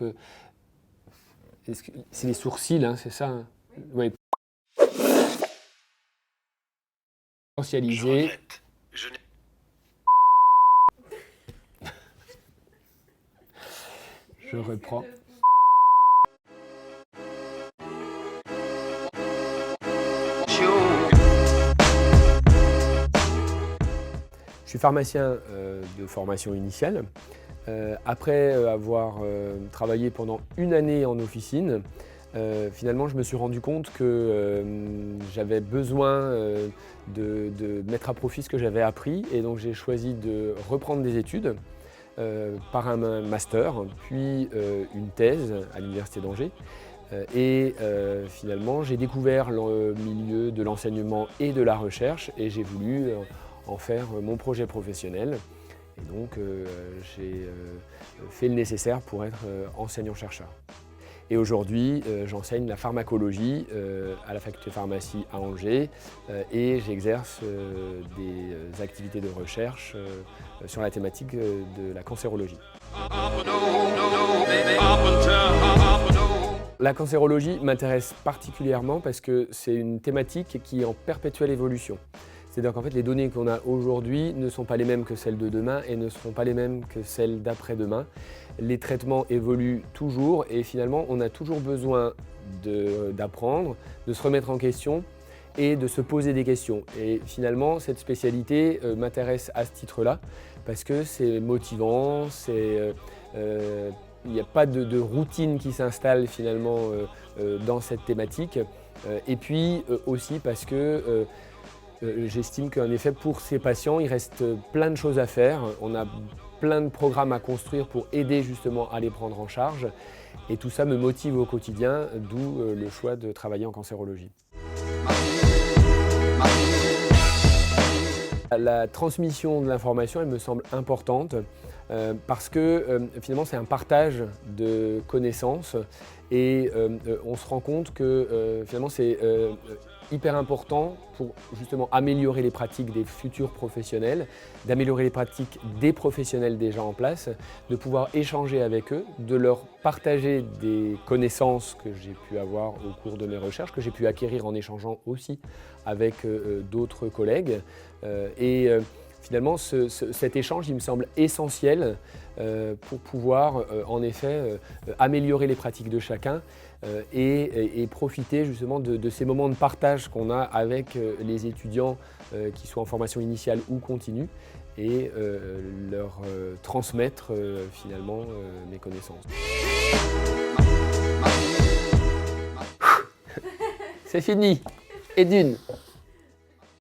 que... C'est les sourcils, hein, c'est ça hein? Ouais. Potentialiser. Je reprends. Je suis pharmacien de formation initiale. Après avoir travaillé pendant une année en officine, finalement je me suis rendu compte que j'avais besoin de mettre à profit ce que j'avais appris et donc j'ai choisi de reprendre des études par un master, puis une thèse à l'université d'Angers. Finalement j'ai découvert le milieu de l'enseignement et de la recherche et j'ai voulu en faire mon projet professionnel. Et donc j'ai fait le nécessaire pour être enseignant-chercheur. Et aujourd'hui, j'enseigne la pharmacologie à la faculté de pharmacie à Angers et j'exerce des activités de recherche sur la thématique de la cancérologie. La cancérologie m'intéresse particulièrement parce que c'est une thématique qui est en perpétuelle évolution. C'est-à-dire qu'en fait, les données qu'on a aujourd'hui ne sont pas les mêmes que celles de demain et ne seront pas les mêmes que celles d'après-demain. Les traitements évoluent toujours et finalement, on a toujours besoin d'apprendre, de se remettre en question et de se poser des questions. Et finalement, cette spécialité m'intéresse à ce titre-là parce que c'est motivant, il n'y a pas de routine qui s'installe finalement dans cette thématique. Et puis aussi parce que j'estime qu'en effet, pour ces patients, il reste plein de choses à faire. On a plein de programmes à construire pour aider justement à les prendre en charge. Et tout ça me motive au quotidien, d'où le choix de travailler en cancérologie. La transmission de l'information, elle me semble importante parce que finalement, c'est un partage de connaissances et on se rend compte que finalement, c'est hyper important pour justement améliorer les pratiques des futurs professionnels, d'améliorer les pratiques des professionnels déjà en place, de pouvoir échanger avec eux, de leur partager des connaissances que j'ai pu avoir au cours de mes recherches, que j'ai pu acquérir en échangeant aussi avec d'autres collègues. Finalement, cet échange, il me semble essentiel pour pouvoir en effet améliorer les pratiques de chacun et profiter justement de ces moments de partage qu'on a avec les étudiants qui soient en formation initiale ou continue et leur transmettre finalement mes connaissances. C'est fini, et d'une.